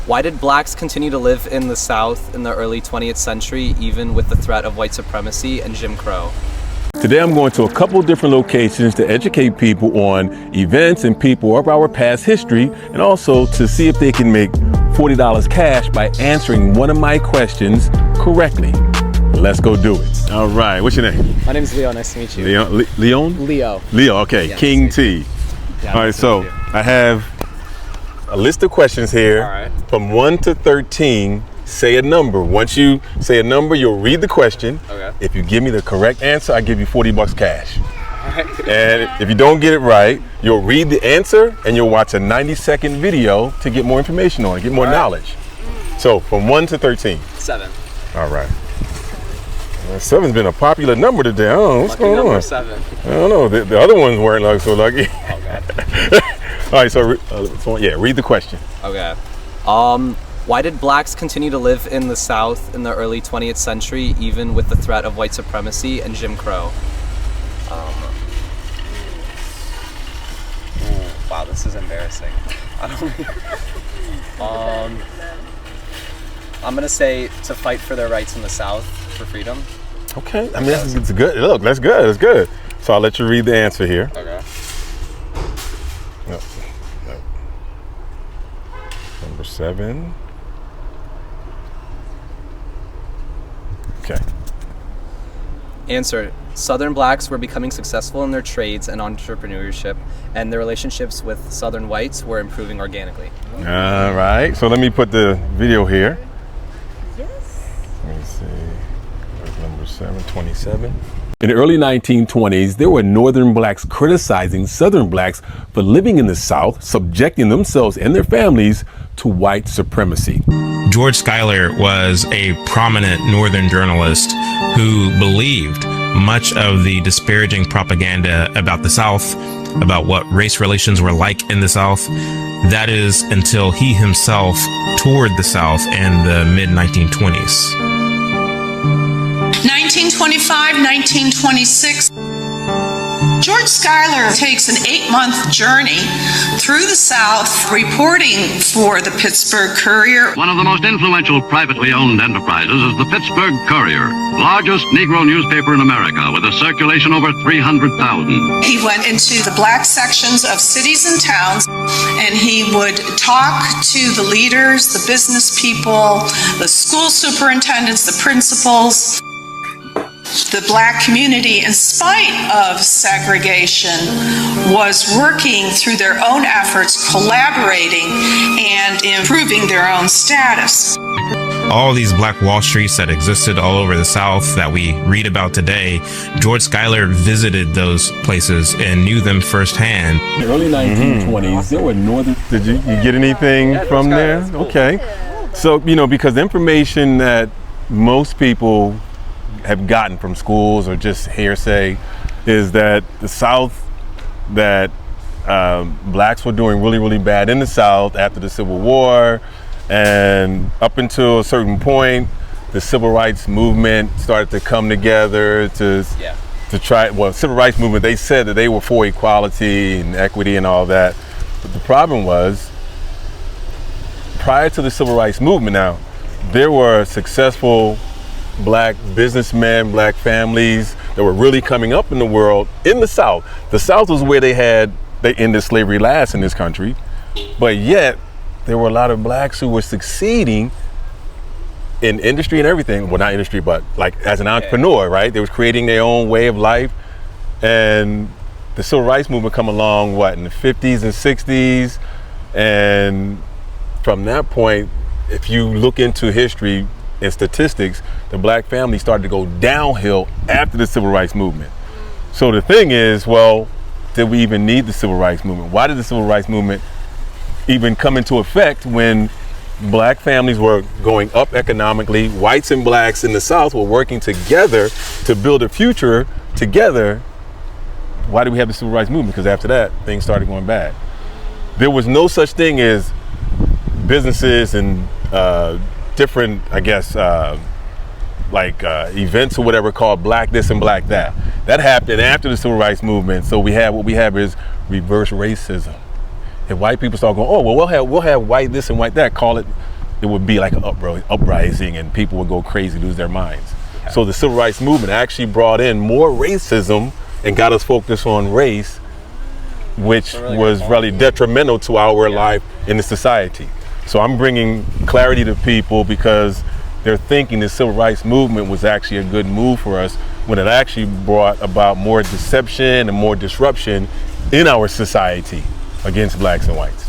Why did blacks continue to live in the South in the early 20th century, even with the threat of white supremacy and Jim Crow? Today I'm going to a couple different locations to educate people on events and people of our past history, and also to see if they can make $40 cash by answering one of my questions correctly. Let's go do it. All right, what's your name? My name is Leo, nice to meet you. Leon? Leo. Leo, okay, Yeah, King nice to T. Yeah, All right, nice to so meet you. I have a list of questions here. All right. From 1 to 13, say a number. Once you say a number, you'll read the question. Okay. If you give me the correct answer, I give you $40 cash. All right. And if you don't get it right, you'll read the answer and you'll watch a 90-second video to get more information on it, get more knowledge. So from 1 to 13. 7. All right. 7's been a popular number today. I don't know what's Lucky going number on. 7. I don't know. The other ones weren't like so lucky. Oh, God. All right, so read the question. Okay. Why did blacks continue to live in the South in the early 20th century, even with the threat of white supremacy and Jim Crow? Wow, this is embarrassing. I'm gonna say to fight for their rights in the South for freedom. Okay, I mean it's good. Look, that's good. That's good. So I'll let you read the answer here. Okay. No. Number 7. Okay. Answer. Southern blacks were becoming successful in their trades and entrepreneurship, and their relationships with Southern whites were improving organically. All right. So let me put the video here. Let me see. Where's number 7? 27. In the early 1920s, there were Northern blacks criticizing Southern blacks for living in the South, subjecting themselves and their families to white supremacy. George Schuyler was a prominent Northern journalist who believed much of the disparaging propaganda about the South, about what race relations were like in the South. That is until he himself toured the South in the mid-1920s. 1925, 1926. George Schuyler takes an 8-month journey through the South, reporting for the Pittsburgh Courier. One of the most influential privately owned enterprises is the Pittsburgh Courier, largest Negro newspaper in America with a circulation over 300,000. He went into the black sections of cities and towns, and he would talk to the leaders, the business people, the school superintendents, the principals. The black community, in spite of segregation, was working through their own efforts, collaborating and improving their own status. All these black Wall Streets that existed all over the South that we read about today, George Schuyler visited those places and knew them firsthand. In the early 1920s, there were Northern... Did you get anything from there? Cool. Okay. So, because the information that most people have gotten from schools or just hearsay is that the South, that blacks were doing really, really bad in the South after the Civil War, and up until a certain point, the Civil Rights Movement started to come together to try, Civil Rights Movement, they said that they were for equality and equity and all that. But the problem was, prior to the Civil Rights Movement now, there were successful black businessmen, black families that were really coming up in the world in the South. The South was where they ended slavery last in this country, but yet there were a lot of blacks who were succeeding in industry and everything. Well, not industry, but like as an entrepreneur, right? They was creating their own way of life. And the Civil Rights Movement come along, in the 50s and 60s. And from that point, if you look into history and statistics, the black family started to go downhill after the Civil Rights Movement. So the thing is, did we even need the Civil Rights Movement? Why did the Civil Rights Movement even come into effect when black families were going up economically, whites and blacks in the South were working together to build a future together? Why did we have the Civil Rights Movement? Because after that, things started going bad. There was no such thing as businesses and different, events or whatever called black this and black that. That happened after the Civil Rights Movement. So what we have is reverse racism. If white people start going, we'll have white this and white that, call it it would be like an uprising and people would go crazy, lose their minds. So the civil rights movement actually brought in more racism and got us focused on race, which was really detrimental to our life in the society. So I'm bringing clarity to people because they're thinking the civil rights movement was actually a good move for us when it actually brought about more deception and more disruption in our society against blacks and whites.